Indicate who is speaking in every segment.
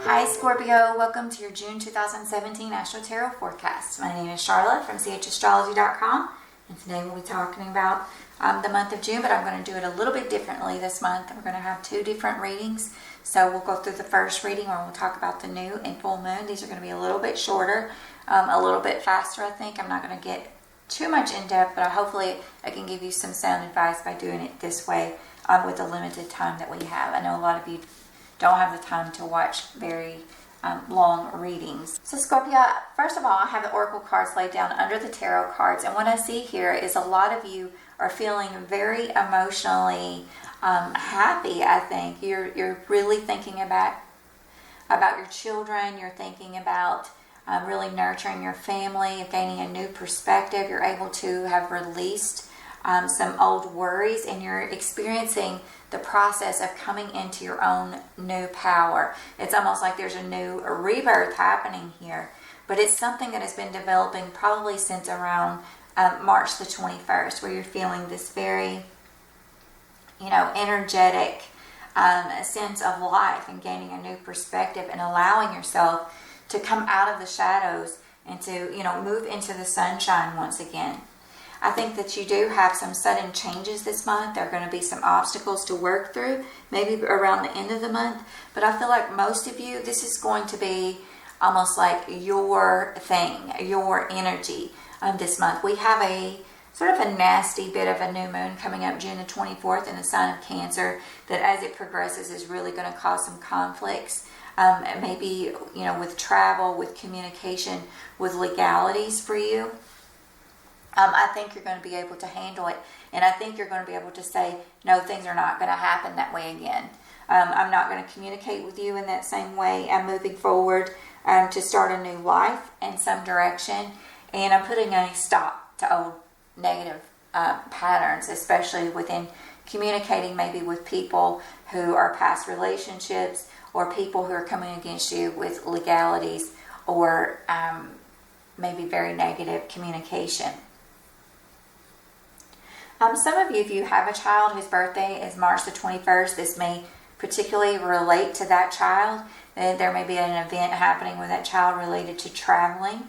Speaker 1: Hi Scorpio, welcome to your June 2017 Astro Tarot forecast. My name is Charlotte from Astrology.com, and today we'll be talking about the month of June, but I'm going to do it a little bit differently this month. We're going to have two different readings. So we'll go through the first reading where we'll talk about the new and full moon. These are going to be a little bit shorter, a little bit faster, I think. I'm not going to get too much in depth, but hopefully I can give you some sound advice by doing it this way with the limited time that we have. I know a lot of you don't have the time to watch very long readings. So Scorpio, first of all, I have the oracle cards laid down under the tarot cards, and what I see here is a lot of you are feeling very emotionally happy. I think you're really thinking about your children. You're thinking about really nurturing your family, gaining a new perspective. You're able to have released some old worries, and you're experiencing the process of coming into your own new power. It's almost like there's a new rebirth happening here, but it's something that has been developing probably since around March the 21st, where you're feeling this very, energetic sense of life and gaining a new perspective and allowing yourself to come out of the shadows and to, move into the sunshine once again. I think that you do have some sudden changes this month. There are going to be some obstacles to work through, maybe around the end of the month. But I feel like most of you, this is going to be almost like your thing, your energy this month. We have a sort of a nasty bit of a new moon coming up June the 24th in the sign of Cancer that as it progresses is really going to cause some conflicts. Maybe, with travel, with communication, with legalities for you. I think you're going to be able to handle it, and I think you're going to be able to say, no, things are not going to happen that way again. I'm not going to communicate with you in that same way. I'm moving forward to start a new life in some direction, and I'm putting a stop to old negative patterns, especially within communicating maybe with people who are past relationships or people who are coming against you with legalities or maybe very negative communication. Some of you, if you have a child whose birthday is March the 21st, this may particularly relate to that child. There may be an event happening with that child related to traveling.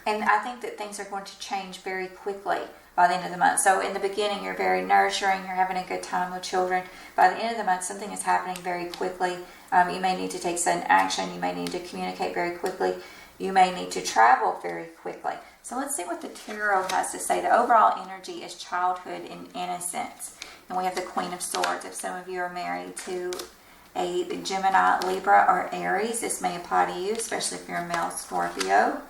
Speaker 1: And I think that things are going to change very quickly by the end of the month. So in the beginning, you're very nurturing, you're having a good time with children. By the end of the month, something is happening very quickly. You may need to take sudden action. You may need to communicate very quickly. You may need to travel very quickly. So let's see what the tarot has to say. The overall energy is childhood and innocence. And we have the Queen of Swords. If some of you are married to a Gemini, Libra, or Aries, this may apply to you, especially if you're a male Scorpio.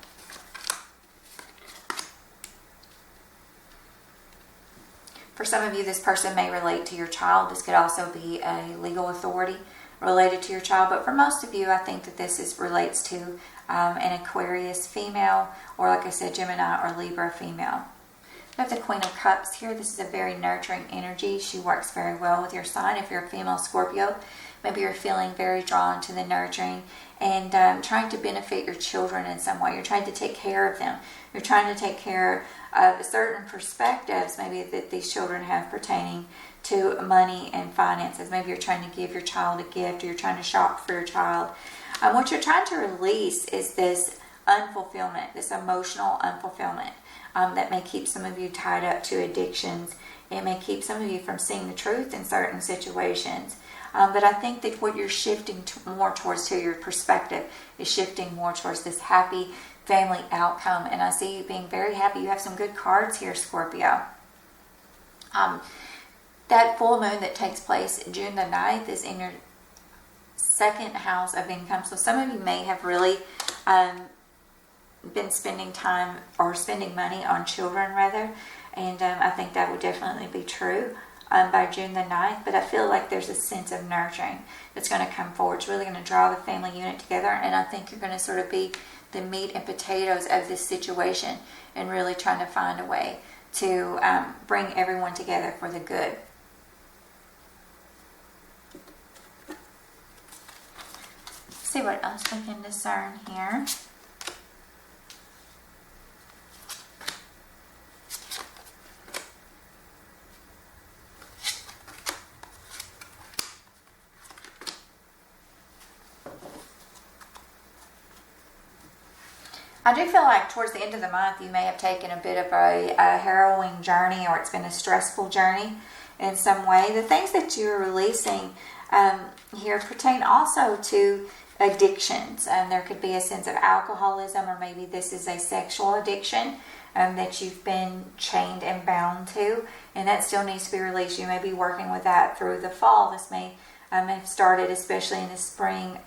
Speaker 1: For some of you, this person may relate to your child. This could also be a legal authority related to your child. But for most of you, I think that this relates to an Aquarius female, or like I said, Gemini or Libra female. We have the Queen of Cups here. This is a very nurturing energy. She works very well with your sign. If you're a female Scorpio, maybe you're feeling very drawn to the nurturing and trying to benefit your children in some way. You're trying to take care of them. You're trying to take care of certain perspectives maybe that these children have pertaining to money and finances. Maybe you're trying to give your child a gift, or you're trying to shop for your child. What you're trying to release is this unfulfillment, this emotional unfulfillment that may keep some of you tied up to addictions. It may keep some of you from seeing the truth in certain situations. But I think that what you're shifting more towards to your perspective is shifting more towards this happy family outcome. And I see you being very happy. You have some good cards here, Scorpio. That full moon that takes place June the 9th is in your second house of income. So some of you may have really been spending time or spending money on children rather. And I think that would definitely be true by June the 9th. But I feel like there's a sense of nurturing that's going to come forward. It's really going to draw the family unit together. And I think you're going to sort of be the meat and potatoes of this situation and really trying to find a way to bring everyone together for the good. Let's see what else we can discern here. I do feel like towards the end of the month, you may have taken a bit of a harrowing journey, or it's been a stressful journey in some way. The things that you're releasing here pertain also to addictions. There could be a sense of alcoholism, or maybe this is a sexual addiction that you've been chained and bound to, and that still needs to be released. You may be working with that through the fall. This may have started especially in the spring,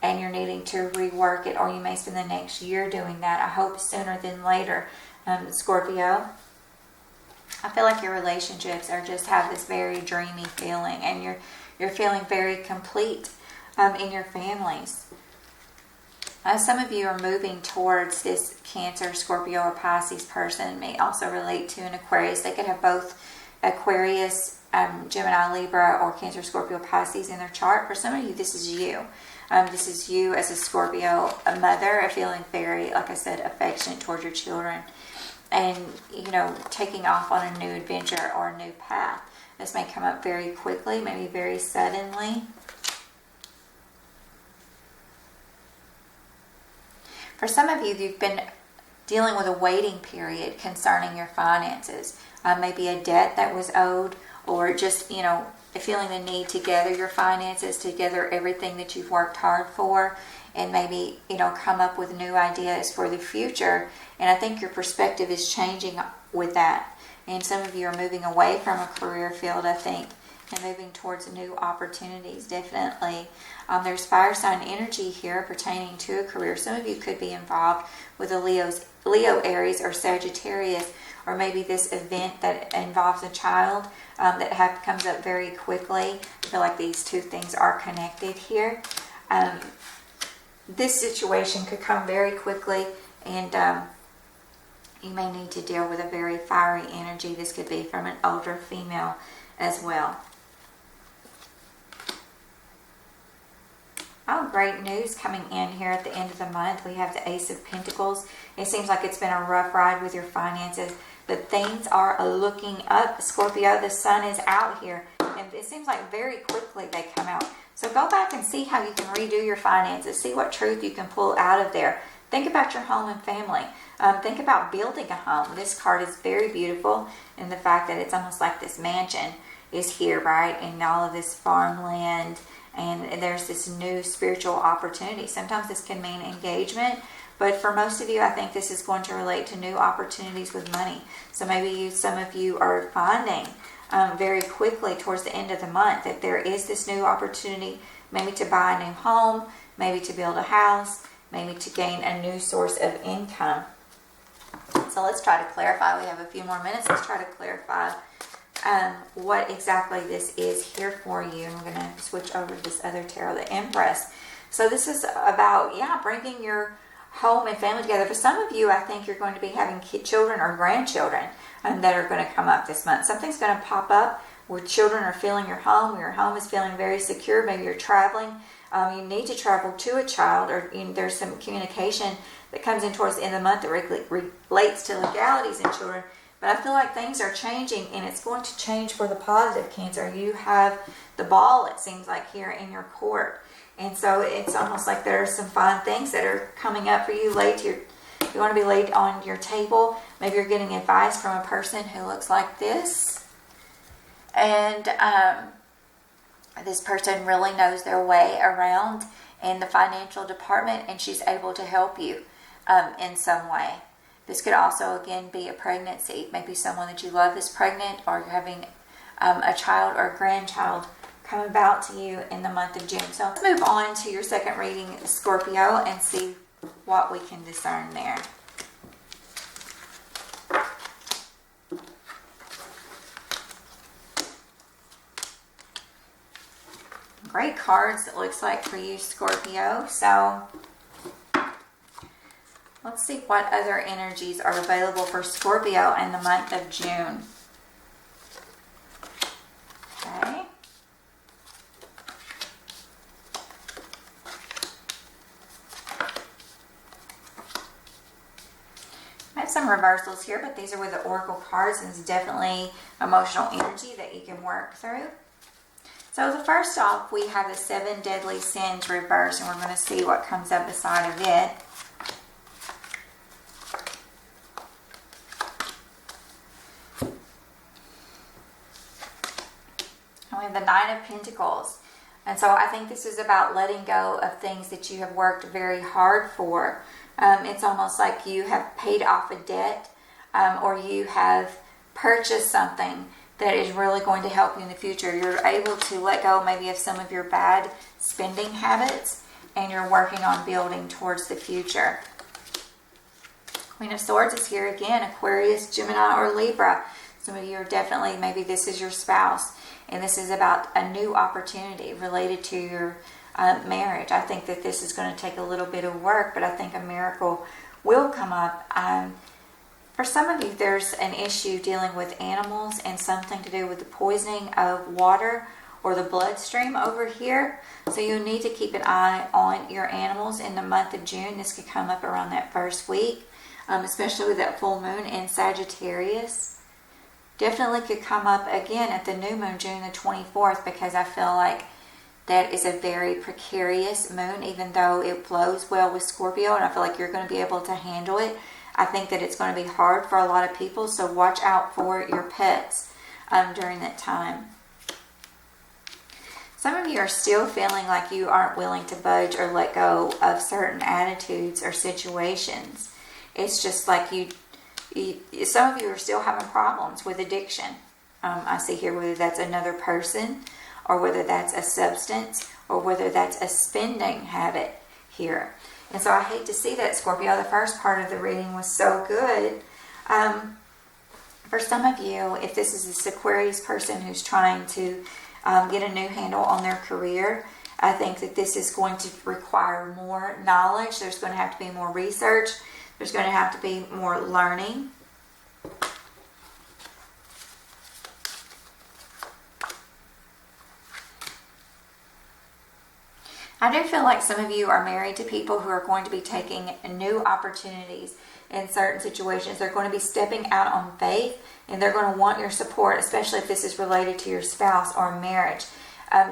Speaker 1: and you're needing to rework it, or you may spend the next year doing that. I hope sooner than later, Scorpio. I feel like your relationships are just have this very dreamy feeling, and you're feeling very complete in your families. Some of you are moving towards this Cancer, Scorpio, or Pisces person. It may also relate to an Aquarius. They could have both Aquarius, Gemini, Libra, or Cancer, Scorpio, Pisces in their chart. For some of you, this is you. This is you as a Scorpio, a mother, feeling very, like I said, affectionate towards your children. And, taking off on a new adventure or a new path. This may come up very quickly, maybe very suddenly. For some of you, you've been dealing with a waiting period concerning your finances. Maybe a debt that was owed, or just, feeling the need to gather your finances, to gather everything that you've worked hard for, and maybe, come up with new ideas for the future. And I think your perspective is changing with that. And some of you are moving away from a career field, I think, and moving towards new opportunities, definitely. There's fire sign energy here pertaining to a career. Some of you could be involved with a Leo, Aries, or Sagittarius, or maybe this event that involves a child that comes up very quickly. I feel like these two things are connected here. This situation could come very quickly, and you may need to deal with a very fiery energy. This could be from an older female as well. Oh, great news coming in here at the end of the month. We have the Ace of Pentacles. It seems like it's been a rough ride with your finances, but things are looking up. Scorpio, the sun is out here, and it seems like very quickly they come out. So go back and see how you can redo your finances. See what truth you can pull out of there. Think about your home and family. Think about building a home. This card is very beautiful in the fact that it's almost like this mansion is here, right? And all of this farmland, and there's this new spiritual opportunity. Sometimes this can mean engagement, but for most of you, I think this is going to relate to new opportunities with money. So maybe some of you are finding very quickly towards the end of the month that there is this new opportunity, maybe to buy a new home, maybe to build a house, maybe to gain a new source of income. So let's try to clarify. We have a few more minutes. Let's try to clarify what exactly this is here for you. And we're going to switch over to this other tarot, the Empress. So this is about, bringing your home and family together. For some of you, I think you're going to be having children or grandchildren that are going to come up this month. Something's going to pop up where children are feeling your home is feeling very secure. Maybe you're traveling. You need to travel to a child, or there's some communication that comes in towards the end of the month that relates to legalities in children. But I feel like things are changing, and it's going to change for the positive, Cancer. You have the ball, it seems like, here in your court. And so it's almost like there are some fine things that are coming up for you. You want to be laid on your table. Maybe you're getting advice from a person who looks like this. And this person really knows their way around in the financial department, and she's able to help you in some way. This could also, again, be a pregnancy. Maybe someone that you love is pregnant, or you're having a child or a grandchild come about to you in the month of June. So let's move on to your second reading, Scorpio, and see what we can discern there. Great cards, it looks like, for you, Scorpio. So let's see what other energies are available for Scorpio in the month of June. Okay. I have some reversals here, but these are with the Oracle cards, and it's definitely emotional energy that you can work through. So the first off, we have the 7 deadly sins reversed, and we're going to see what comes up beside of it. We have the Nine of Pentacles. And so I think this is about letting go of things that you have worked very hard for. It's almost like you have paid off a debt, or you have purchased something that is really going to help you in the future. You're able to let go maybe of some of your bad spending habits, and you're working on building towards the future. Queen of Swords is here again, Aquarius, Gemini, or Libra. Some of you are definitely, maybe this is your spouse, and this is about a new opportunity related to your marriage. I think that this is going to take a little bit of work, but I think a miracle will come up. For some of you, there's an issue dealing with animals and something to do with the poisoning of water or the bloodstream over here. So you need to keep an eye on your animals in the month of June. This could come up around that first week, especially with that full moon in Sagittarius. Definitely could come up again at the new moon, June the 24th, because I feel like that is a very precarious moon, even though it flows well with Scorpio, and I feel like you're going to be able to handle it. I think that it's going to be hard for a lot of people, so watch out for your pets during that time. Some of you are still feeling like you aren't willing to budge or let go of certain attitudes or situations. It's just like some of you are still having problems with addiction. I see here whether that's another person, or whether that's a substance, or whether that's a spending habit here. And so I hate to see that, Scorpio. The first part of the reading was so good. For some of you, if this is this Aquarius person who's trying to get a new handle on their career, I think that this is going to require more knowledge. There's going to have to be more research. There's going to have to be more learning. I do feel like some of you are married to people who are going to be taking new opportunities in certain situations. They're going to be stepping out on faith, and they're going to want your support, especially if this is related to your spouse or marriage.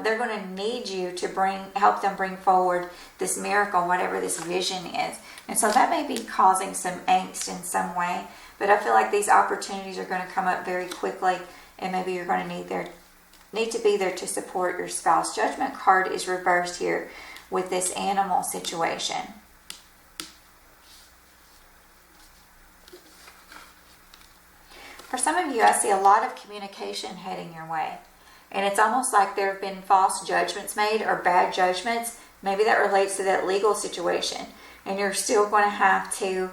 Speaker 1: They're going to need you to help them bring forward this miracle, whatever this vision is. And so that may be causing some angst in some way, but I feel like these opportunities are going to come up very quickly, and maybe you're going to need to be there to support your spouse. Judgment card is reversed here with this animal situation. For some of you, I see a lot of communication heading your way. And it's almost like there have been false judgments made or bad judgments. Maybe that relates to that legal situation. And you're still going to have to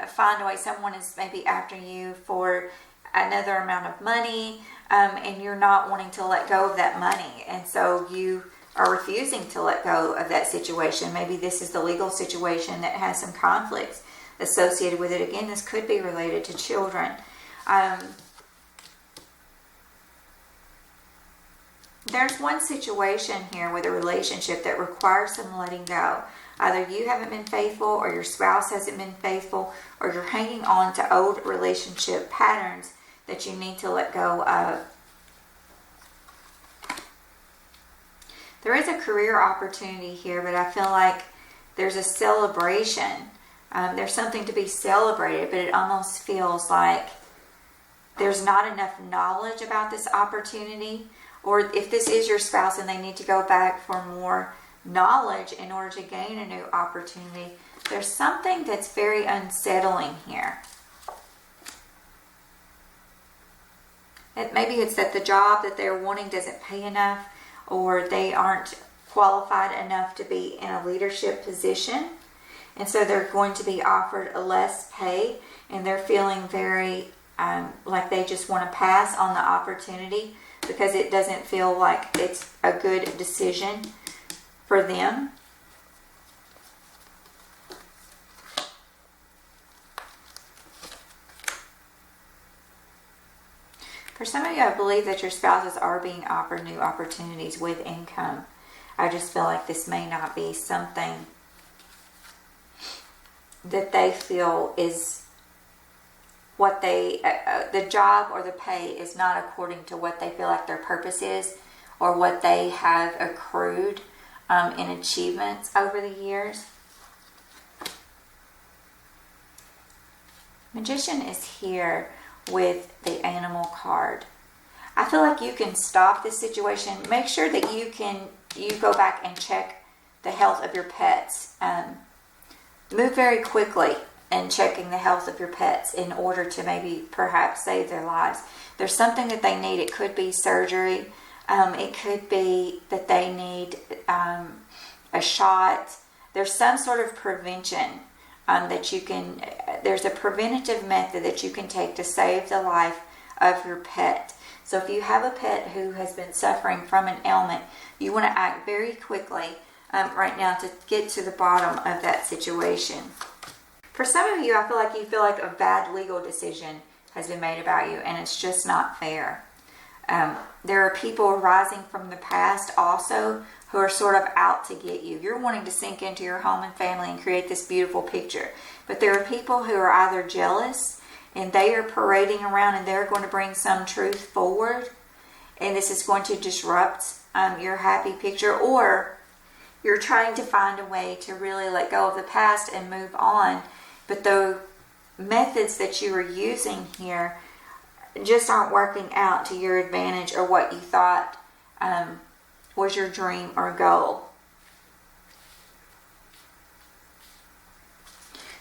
Speaker 1: find a way. Someone is maybe after you for another amount of money, and you're not wanting to let go of that money. And so you are refusing to let go of that situation. Maybe this is the legal situation that has some conflicts associated with it. Again, this could be related to children. There's one situation here with a relationship that requires some letting go. Either you haven't been faithful, or your spouse hasn't been faithful, or you're hanging on to old relationship patterns that you need to let go of. There is a career opportunity here, but I feel like there's a celebration. There's something to be celebrated, but it almost feels like there's not enough knowledge about this opportunity. Or if this is your spouse and they need to go back for more knowledge in order to gain a new opportunity, there's something that's very unsettling here. Maybe it's that the job that they're wanting doesn't pay enough, or they aren't qualified enough to be in a leadership position. And so they're going to be offered a less pay, and they're feeling very like they just want to pass on the opportunity because it doesn't feel like it's a good decision for them. For some of you, I believe that your spouses are being offered new opportunities with income. I just feel like this may not be something that they feel is what the job or the pay is not according to what they feel like their purpose is, or what they have accrued in achievements over the years. Magician is here with the animal card. I feel like you can stop this situation. Make sure that you go back and check the health of your pets. Move very quickly in checking the health of your pets in order to maybe perhaps save their lives. There's something that they need. It could be surgery. It could be that they need a shot. There's some sort of prevention that you can, there's a preventative method that you can take to save the life of your pet. So if you have a pet who has been suffering from an ailment, you want to act very quickly right now to get to the bottom of that situation. For some of you, I feel like a bad legal decision has been made about you, and it's just not fair. There are people arising from the past also who are sort of out to get you. You're wanting to sink into your home and family and create this beautiful picture. But there are people who are either jealous and they are parading around and they're going to bring some truth forward, and this is going to disrupt your happy picture, or you're trying to find a way to really let go of the past and move on. But the methods that you are using here just aren't working out to your advantage or what you thought was your dream or goal.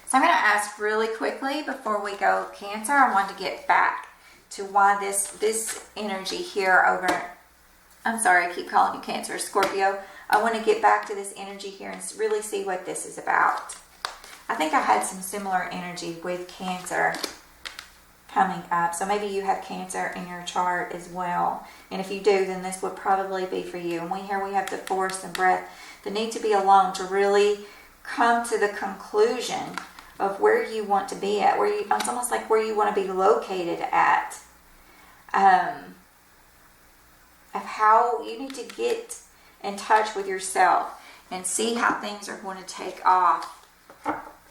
Speaker 1: So I'm going to ask really quickly before we go, Cancer. I want to get back to why this energy here over, I'm sorry, I keep calling you Cancer, Scorpio. I want to get back to this energy here and really see what this is about. I think I had some similar energy with Cancer coming up. So maybe you have Cancer in your chart as well. And if you do, then this would probably be for you. And here we have the force and breath. The need to be alone to really come to the conclusion of where you want to be at. It's almost like where you want to be located at. Of how you need to get in touch with yourself and see how things are going to take off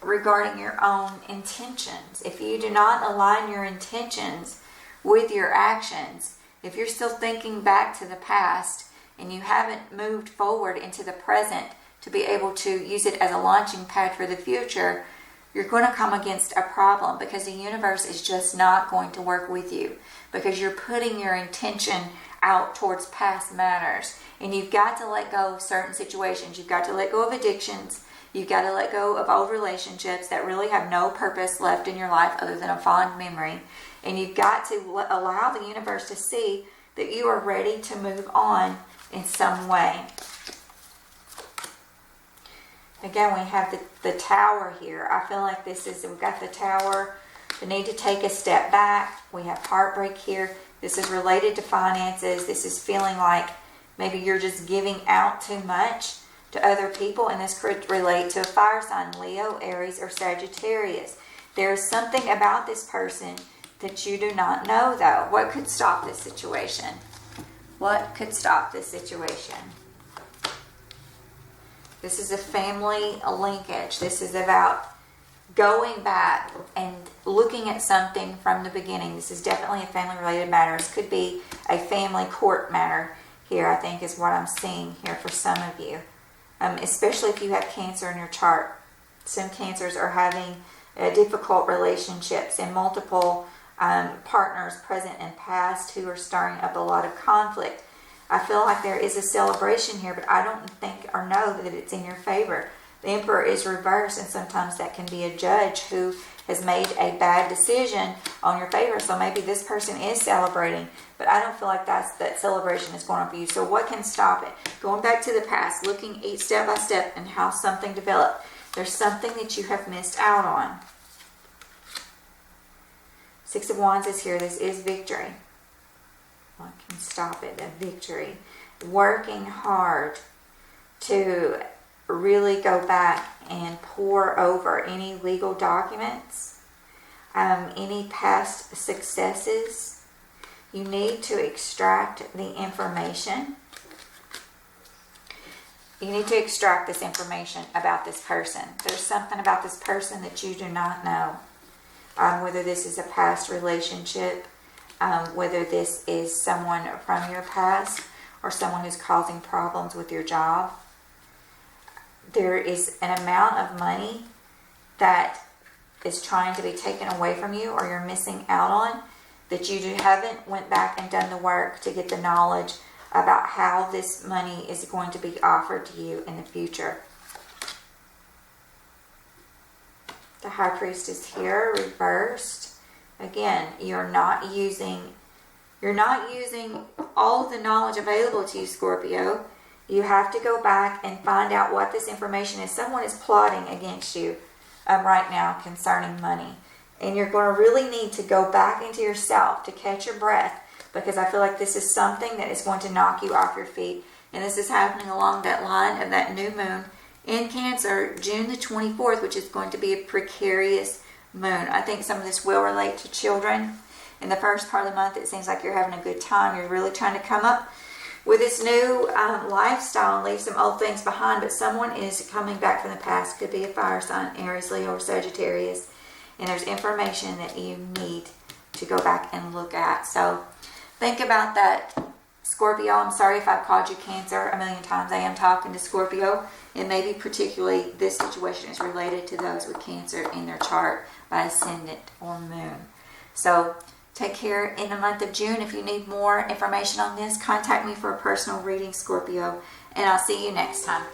Speaker 1: regarding your own intentions. If you do not align your intentions with your actions, if you're still thinking back to the past and you haven't moved forward into the present to be able to use it as a launching pad for the future, you're going to come against a problem, because the universe is just not going to work with you, because you're putting your intention out towards past matters. And you've got to let go of certain situations. You've got to let go of addictions. You've got to let go of old relationships that really have no purpose left in your life other than a fond memory. And you've got to allow the universe to see that you are ready to move on in some way. Again, we have the Tower here. I feel like we've got the Tower, the need to take a step back. We have heartbreak here. This is related to finances. This is feeling like maybe you're just giving out too much to other people, and this could relate to a fire sign, Leo, Aries, or Sagittarius. There is something about this person that you do not know, though. What could stop this situation? What could stop this situation? This is a family linkage. This is about going back and looking at something from the beginning. This is definitely a family-related matter. This could be a family court matter here, I think, is what I'm seeing here for some of you. Especially if you have Cancer in your chart. Some Cancers are having difficult relationships and multiple partners present and past who are stirring up a lot of conflict. I feel like there is a celebration here, but I don't think or know that it's in your favor. The Emperor is reversed, and sometimes that can be a judge who has made a bad decision on your favor. So maybe this person is celebrating, but I don't feel like that celebration is going on for you. So what can stop it? Going back to the past, looking each step by step and how something developed. There's something that you have missed out on. Six of Wands is here. This is victory. What can stop it? A victory. Working hard to really go back and pour over any legal documents, any past successes. You need to extract the information. You need to extract this information about this person. There's something about this person that you do not know. Whether this is a past relationship, whether this is someone from your past or someone who's causing problems with your job. There is an amount of money that is trying to be taken away from you or you're missing out on that you haven't went back and done the work to get the knowledge about how this money is going to be offered to you in the future. The High Priest is here, reversed. Again, you're not using all of the knowledge available to you, Scorpio. You have to go back and find out what this information is. Someone is plotting against you right now concerning money. And you're going to really need to go back into yourself to catch your breath, because I feel like this is something that is going to knock you off your feet. And this is happening along that line of that new moon in Cancer, June the 24th, which is going to be a precarious moon. I think some of this will relate to children. In the first part of the month, it seems like you're having a good time. You're really trying to come up with this new lifestyle and leave some old things behind. But someone is coming back from the past. Could be a fire sign, Aries, Leo, or Sagittarius. And there's information that you need to go back and look at. So think about that, Scorpio. I'm sorry if I've called you Cancer a million times. I am talking to Scorpio. And maybe particularly this situation is related to those with Cancer in their chart by ascendant or moon. So take care in the month of June. If you need more information on this, contact me for a personal reading, Scorpio. And I'll see you next time.